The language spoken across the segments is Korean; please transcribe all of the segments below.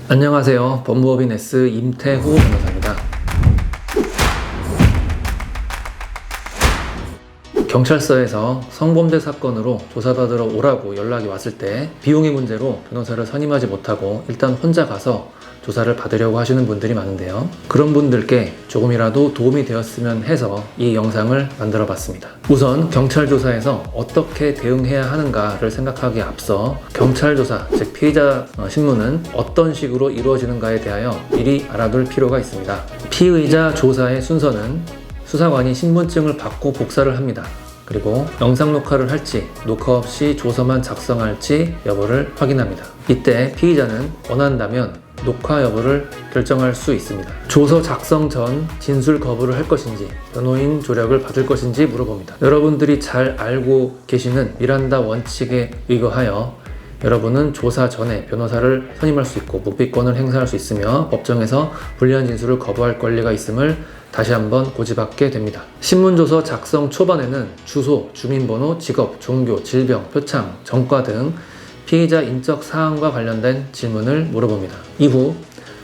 안녕하세요. 법무법인 S 임태호 변호사입니다. 경찰서에서 성범죄 사건으로 조사받으러 오라고 연락이 왔을 때 비용의 문제로 변호사를 선임하지 못하고 일단 혼자 가서 조사를 받으려고 하시는 분들이 많은데요. 그런 분들께 조금이라도 도움이 되었으면 해서 이 영상을 만들어 봤습니다. 우선 경찰 조사에서 어떻게 대응해야 하는가를 생각하기에 앞서 경찰 조사, 즉 피의자 신문은 어떤 식으로 이루어지는가에 대하여 미리 알아둘 필요가 있습니다. 피의자 조사의 순서는 수사관이 신분증을 받고 복사를 합니다. 그리고 영상 녹화를 할지 녹화 없이 조서만 작성할지 여부를 확인합니다. 이때 피의자는 원한다면 녹화 여부를 결정할 수 있습니다. 조서 작성 전 진술 거부를 할 것인지 변호인 조력을 받을 것인지 물어봅니다. 여러분들이 잘 알고 계시는 미란다 원칙에 의거하여 여러분은 조사 전에 변호사를 선임할 수 있고 묵비권을 행사할 수 있으며 법정에서 불리한 진술을 거부할 권리가 있음을 다시 한번 고집하게 됩니다. 신문조서 작성 초반에는 주소, 주민번호, 직업, 종교, 질병, 표창, 전과 등 피의자 인적 사항과 관련된 질문을 물어봅니다. 이후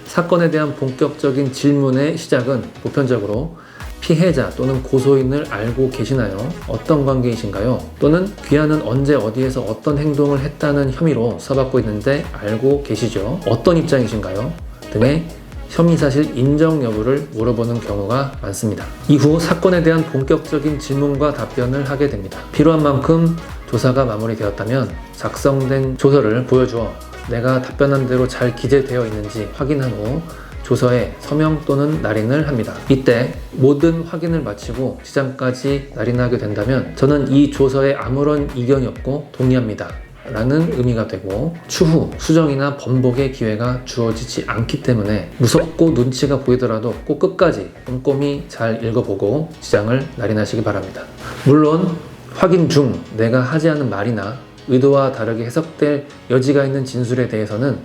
사건에 대한 본격적인 질문의 시작은 보편적으로 피해자 또는 고소인을 알고 계시나요? 어떤 관계이신가요? 또는 귀하는 언제 어디에서 어떤 행동을 했다는 혐의로 수사받고 있는데 알고 계시죠? 어떤 입장이신가요? 등의 혐의사실 인정 여부를 물어보는 경우가 많습니다. 이후 사건에 대한 본격적인 질문과 답변을 하게 됩니다. 필요한 만큼 조사가 마무리되었다면 작성된 조서를 보여주어 내가 답변한 대로 잘 기재되어 있는지 확인한 후 조서에 서명 또는 날인을 합니다. 이때 모든 확인을 마치고 지장까지 날인하게 된다면 저는 이 조서에 아무런 이견이 없고 동의합니다 라는 의미가 되고 추후 수정이나 번복의 기회가 주어지지 않기 때문에 무섭고 눈치가 보이더라도 꼭 끝까지 꼼꼼히 잘 읽어보고 지장을 날인하시기 바랍니다. 물론 확인 중 내가 하지 않은 말이나 의도와 다르게 해석될 여지가 있는 진술에 대해서는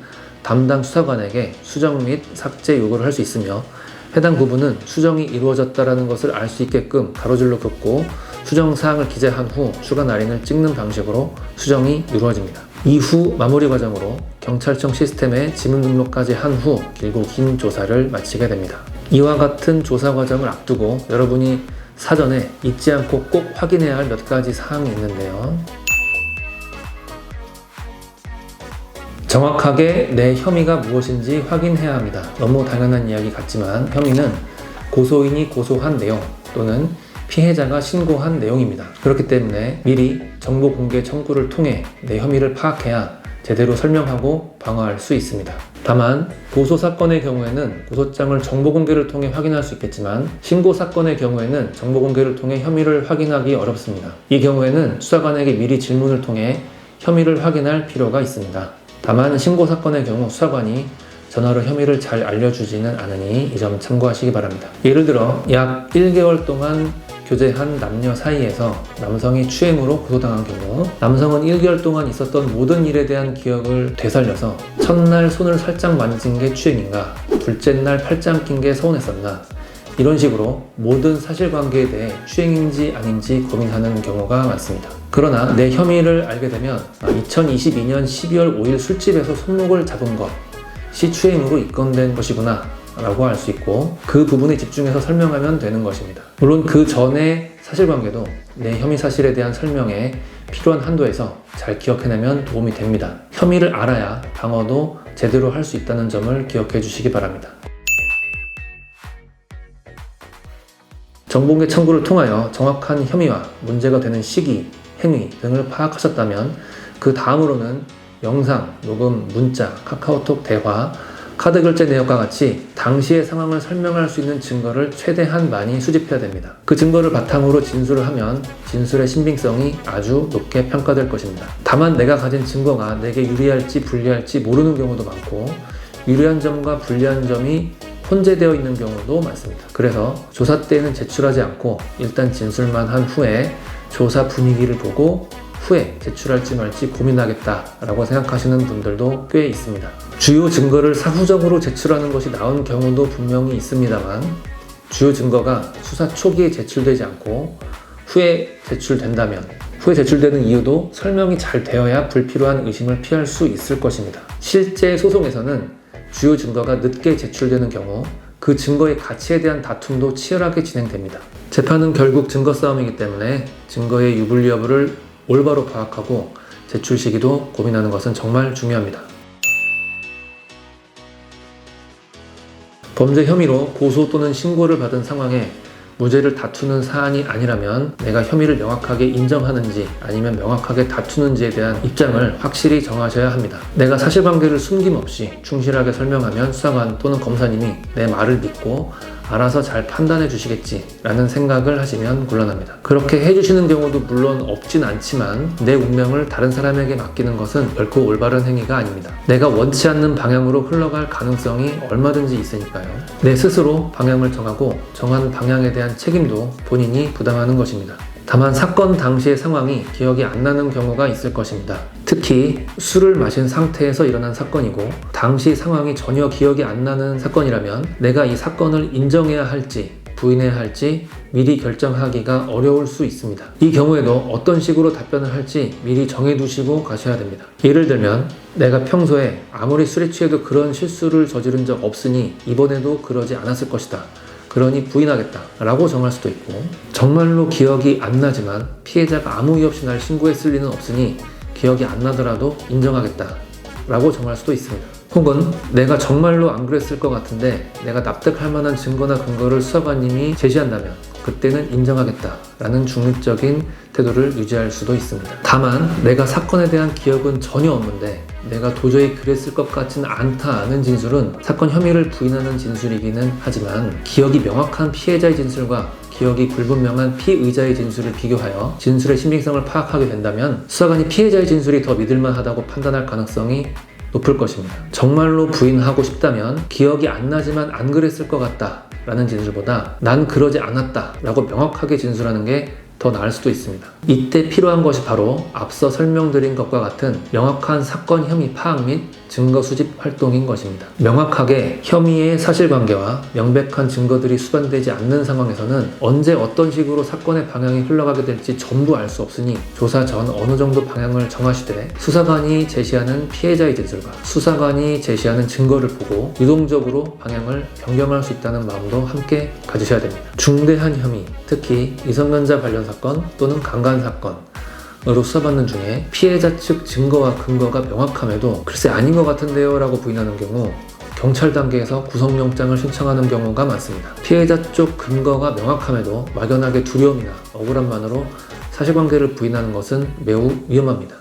담당 수사관에게 수정 및 삭제 요구를 할 수 있으며 해당 부분은 수정이 이루어졌다는 것을 알 수 있게끔 가로줄로 긋고 수정 사항을 기재한 후 추가 날인을 찍는 방식으로 수정이 이루어집니다. 이후 마무리 과정으로 경찰청 시스템에 지문 등록까지 한 후 길고 긴 조사를 마치게 됩니다. 이와 같은 조사 과정을 앞두고 여러분이 사전에 잊지 않고 꼭 확인해야 할 몇 가지 사항이 있는데요. 정확하게 내 혐의가 무엇인지 확인해야 합니다. 너무 당연한 이야기 같지만 혐의는 고소인이 고소한 내용 또는 피해자가 신고한 내용입니다. 그렇기 때문에 미리 정보 공개 청구를 통해 내 혐의를 파악해야 제대로 설명하고 방어할 수 있습니다. 다만 고소 사건의 경우에는 고소장을 정보 공개를 통해 확인할 수 있겠지만 신고 사건의 경우에는 정보 공개를 통해 혐의를 확인하기 어렵습니다. 이 경우에는 수사관에게 미리 질문을 통해 혐의를 확인할 필요가 있습니다. 다만 신고 사건의 경우 수사관이 전화로 혐의를 잘 알려주지는 않으니 이 점 참고하시기 바랍니다. 예를 들어 약 1개월 동안 교제한 남녀 사이에서 남성이 추행으로 고소당한 경우 남성은 1개월 동안 있었던 모든 일에 대한 기억을 되살려서 첫날 손을 살짝 만진 게 추행인가, 둘째 날 팔짱 낀 게 서운했었나 이런 식으로 모든 사실관계에 대해 추행인지 아닌지 고민하는 경우가 많습니다. 그러나 내 혐의를 알게 되면 2022년 12월 5일 술집에서 손목을 잡은 것이 추행으로 입건된 것이구나 라고 할 수 있고 그 부분에 집중해서 설명하면 되는 것입니다. 물론 그 전의 사실관계도 내 혐의 사실에 대한 설명에 필요한 한도에서 잘 기억해내면 도움이 됩니다. 혐의를 알아야 방어도 제대로 할 수 있다는 점을 기억해 주시기 바랍니다. 정보공개 청구를 통하여 정확한 혐의와 문제가 되는 시기, 행위 등을 파악하셨다면 그 다음으로는 영상, 녹음, 문자, 카카오톡 대화, 카드 결제 내역과 같이 당시의 상황을 설명할 수 있는 증거를 최대한 많이 수집해야 됩니다. 그 증거를 바탕으로 진술을 하면 진술의 신빙성이 아주 높게 평가될 것입니다. 다만 내가 가진 증거가 내게 유리할지 불리할지 모르는 경우도 많고 유리한 점과 불리한 점이 혼재되어 있는 경우도 많습니다. 그래서 조사 때에는 제출하지 않고 일단 진술만 한 후에 조사 분위기를 보고 후에 제출할지 말지 고민하겠다라고 생각하시는 분들도 꽤 있습니다. 주요 증거를 사후적으로 제출하는 것이 나은 경우도 분명히 있습니다만 주요 증거가 수사 초기에 제출되지 않고 후에 제출된다면 후에 제출되는 이유도 설명이 잘 되어야 불필요한 의심을 피할 수 있을 것입니다. 실제 소송에서는 주요 증거가 늦게 제출되는 경우 그 증거의 가치에 대한 다툼도 치열하게 진행됩니다. 재판은 결국 증거 싸움이기 때문에 증거의 유불리 여부를 올바로 파악하고 제출 시기도 고민하는 것은 정말 중요합니다. 범죄 혐의로 고소 또는 신고를 받은 상황에 무죄를 다투는 사안이 아니라면 내가 혐의를 명확하게 인정하는지 아니면 명확하게 다투는지에 대한 입장을 확실히 정하셔야 합니다. 내가 사실관계를 숨김없이 충실하게 설명하면 수사관 또는 검사님이 내 말을 믿고 알아서 잘 판단해 주시겠지 라는 생각을 하시면 곤란합니다. 그렇게 해주시는 경우도 물론 없진 않지만 내 운명을 다른 사람에게 맡기는 것은 결코 올바른 행위가 아닙니다. 내가 원치 않는 방향으로 흘러갈 가능성이 얼마든지 있으니까요. 내 스스로 방향을 정하고 정한 방향에 대한 책임도 본인이 부담하는 것입니다. 다만 사건 당시의 상황이 기억이 안 나는 경우가 있을 것입니다. 특히 술을 마신 상태에서 일어난 사건이고 당시 상황이 전혀 기억이 안 나는 사건이라면 내가 이 사건을 인정해야 할지 부인해야 할지 미리 결정하기가 어려울 수 있습니다. 이 경우에도 어떤 식으로 답변을 할지 미리 정해두시고 가셔야 됩니다. 예를 들면 내가 평소에 아무리 술에 취해도 그런 실수를 저지른 적 없으니 이번에도 그러지 않았을 것이다. 그러니 부인하겠다 라고 정할 수도 있고, 정말로 기억이 안 나지만 피해자가 아무 이유 없이 날 신고했을 리는 없으니 기억이 안 나더라도 인정하겠다 라고 정할 수도 있습니다. 혹은 내가 정말로 안 그랬을 것 같은데 내가 납득할 만한 증거나 근거를 수사관님이 제시한다면 그때는 인정하겠다 라는 중립적인 태도를 유지할 수도 있습니다. 다만 내가 사건에 대한 기억은 전혀 없는데 내가 도저히 그랬을 것 같지는 않다는 진술은 사건 혐의를 부인하는 진술이기는 하지만 기억이 명확한 피해자의 진술과 기억이 불분명한 피의자의 진술을 비교하여 진술의 신빙성을 파악하게 된다면 수사관이 피해자의 진술이 더 믿을만하다고 판단할 가능성이 높을 것입니다. 정말로 부인하고 싶다면 기억이 안 나지만 안 그랬을 것 같다 라는 진술보다 난 그러지 않았다 라고 명확하게 진술하는 게 더 나을 수도 있습니다. 이때 필요한 것이 바로 앞서 설명드린 것과 같은 명확한 사건 혐의 파악 및 증거 수집 활동인 것입니다. 명확하게 혐의의 사실관계와 명백한 증거들이 수반되지 않는 상황에서는 언제 어떤 식으로 사건의 방향이 흘러가게 될지 전부 알 수 없으니 조사 전 어느 정도 방향을 정하시되 수사관이 제시하는 피해자의 진술과 수사관이 제시하는 증거를 보고 유동적으로 방향을 변경할 수 있다는 마음도 함께 가지셔야 됩니다. 중대한 혐의, 특히 미성년자 관련 사건 또는 강간 사건으로 수사받는 중에 피해자 측 증거와 근거가 명확함에도 글쎄 아닌 것 같은데요 라고 부인하는 경우 경찰 단계에서 구속영장을 신청하는 경우가 많습니다. 피해자 쪽 근거가 명확함에도 막연하게 두려움이나 억울함만으로 사실관계를 부인하는 것은 매우 위험합니다.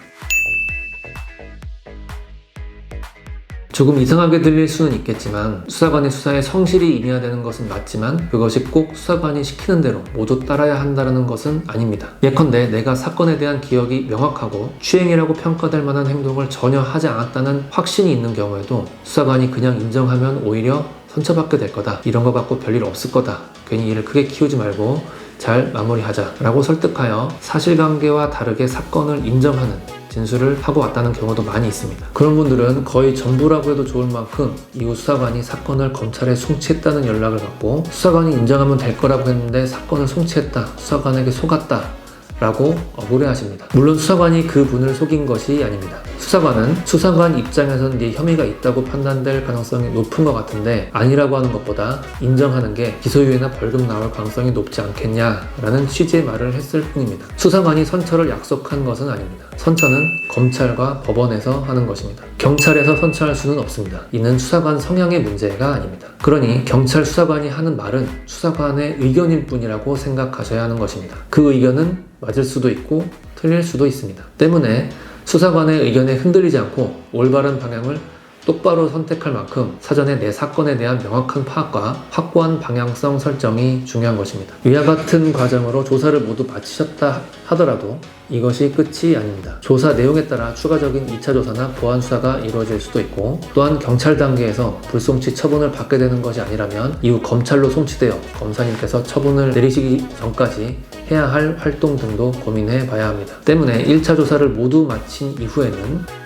조금 이상하게 들릴 수는 있겠지만 수사관의 수사에 성실히 임해야 되는 것은 맞지만 그것이 꼭 수사관이 시키는 대로 모두 따라야 한다는 것은 아닙니다. 예컨대 내가 사건에 대한 기억이 명확하고 추행이라고 평가될 만한 행동을 전혀 하지 않았다는 확신이 있는 경우에도 수사관이 그냥 인정하면 오히려 선처받게 될 거다, 이런 거 갖고 별일 없을 거다, 괜히 일을 크게 키우지 말고 잘 마무리하자 라고 설득하여 사실관계와 다르게 사건을 인정하는 진술을 하고 왔다는 경우도 많이 있습니다. 그런 분들은 거의 전부라고 해도 좋을 만큼 이후 수사관이 사건을 검찰에 송치했다는 연락을 받고 수사관이 인정하면 될 거라고 했는데 사건을 송치했다, 수사관에게 속았다 라고 억울해하십니다. 물론 수사관이 그분을 속인 것이 아닙니다. 수사관은 수사관 입장에서는 네 혐의가 있다고 판단될 가능성이 높은 것 같은데 아니라고 하는 것보다 인정하는 게 기소유예나 벌금 나올 가능성이 높지 않겠냐라는 취지의 말을 했을 뿐입니다. 수사관이 선처를 약속한 것은 아닙니다. 선처는 검찰과 법원에서 하는 것입니다. 경찰에서 선처할 수는 없습니다. 이는 수사관 성향의 문제가 아닙니다. 그러니 경찰 수사관이 하는 말은 수사관의 의견일 뿐이라고 생각하셔야 하는 것입니다. 그 의견은 맞을 수도 있고 틀릴 수도 있습니다. 때문에 수사관의 의견에 흔들리지 않고 올바른 방향을 똑바로 선택할 만큼 사전에 내 사건에 대한 명확한 파악과 확고한 방향성 설정이 중요한 것입니다. 위와 같은 과정으로 조사를 모두 마치셨다 하더라도 이것이 끝이 아닙니다. 조사 내용에 따라 추가적인 2차 조사나 보완 수사가 이루어질 수도 있고, 또한 경찰 단계에서 불송치 처분을 받게 되는 것이 아니라면 이후 검찰로 송치되어 검사님께서 처분을 내리시기 전까지 해야 할 활동 등도 고민해 봐야 합니다. 때문에 1차 조사를 모두 마친 이후에는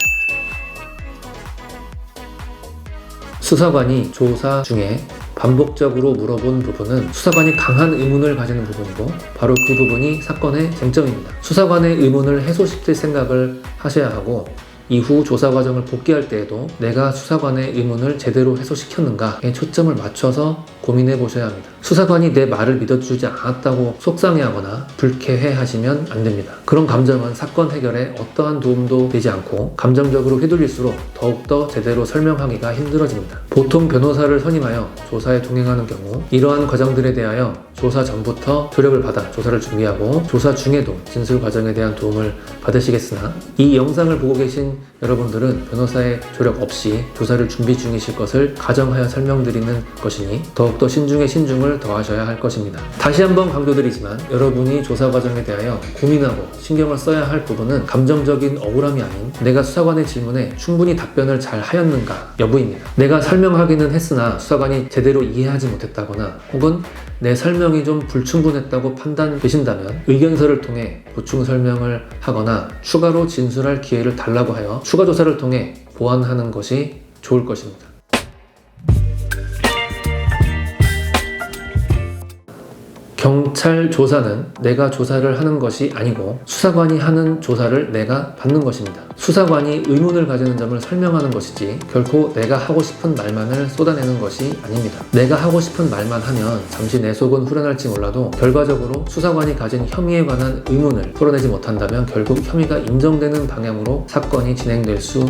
수사관이 조사 중에 반복적으로 물어본 부분은 수사관이 강한 의문을 가지는 부분이고 바로 그 부분이 사건의 쟁점입니다. 수사관의 의문을 해소시킬 생각을 하셔야 하고 이후 조사 과정을 복귀할 때에도 내가 수사관의 의문을 제대로 해소시켰는가에 초점을 맞춰서 고민해 보셔야 합니다. 수사관이 내 말을 믿어주지 않았다고 속상해하거나 불쾌해하시면 안 됩니다. 그런 감정은 사건 해결에 어떠한 도움도 되지 않고 감정적으로 휘둘릴수록 더욱더 제대로 설명하기가 힘들어집니다. 보통 변호사를 선임하여 조사에 동행하는 경우 이러한 과정들에 대하여 조사 전부터 조력을 받아 조사를 준비하고 조사 중에도 진술 과정에 대한 도움을 받으시겠으나 이 영상을 보고 계신 여러분들은 변호사의 조력 없이 조사를 준비 중이실 것을 가정하여 설명드리는 것이니 더욱더 신중에 신중을 더하셔야 할 것입니다. 다시 한번 강조드리지만 여러분이 조사 과정에 대하여 고민하고 신경을 써야 할 부분은 감정적인 억울함이 아닌 내가 수사관의 질문에 충분히 답변을 잘 하였는가 여부입니다. 내가 설명하기는 했으나 수사관이 제대로 이해하지 못했다거나 혹은 내 설명이 좀 불충분했다고 판단되신다면 의견서를 통해 보충 설명을 하거나 추가로 진술할 기회를 달라고 하여 추가 조사를 통해 보완하는 것이 좋을 것입니다. 경찰 조사는 내가 조사를 하는 것이 아니고 수사관이 하는 조사를 내가 받는 것입니다. 수사관이 의문을 가지는 점을 설명하는 것이지 결코 내가 하고 싶은 말만을 쏟아내는 것이 아닙니다. 내가 하고 싶은 말만 하면 잠시 내 속은 후련할지 몰라도 결과적으로 수사관이 가진 혐의에 관한 의문을 풀어내지 못한다면 결국 혐의가 인정되는 방향으로 사건이 진행될 수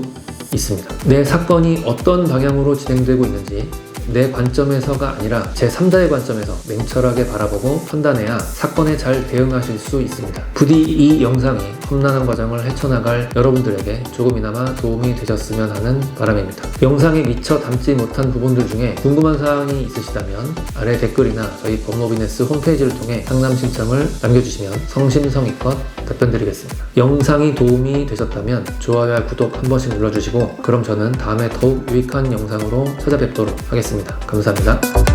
있습니다. 내 사건이 어떤 방향으로 진행되고 있는지 내 관점에서가 아니라 제3자의 관점에서 냉철하게 바라보고 판단해야 사건에 잘 대응하실 수 있습니다. 부디 이 영상이 험난한 과정을 헤쳐나갈 여러분들에게 조금이나마 도움이 되셨으면 하는 바람입니다. 영상에 미처 담지 못한 부분들 중에 궁금한 사항이 있으시다면 아래 댓글이나 저희 법무비네스 홈페이지를 통해 상담 신청을 남겨주시면 성심성의껏 답변드리겠습니다. 영상이 도움이 되셨다면 좋아요와 구독 한 번씩 눌러주시고 그럼 저는 다음에 더욱 유익한 영상으로 찾아뵙도록 하겠습니다. 감사합니다.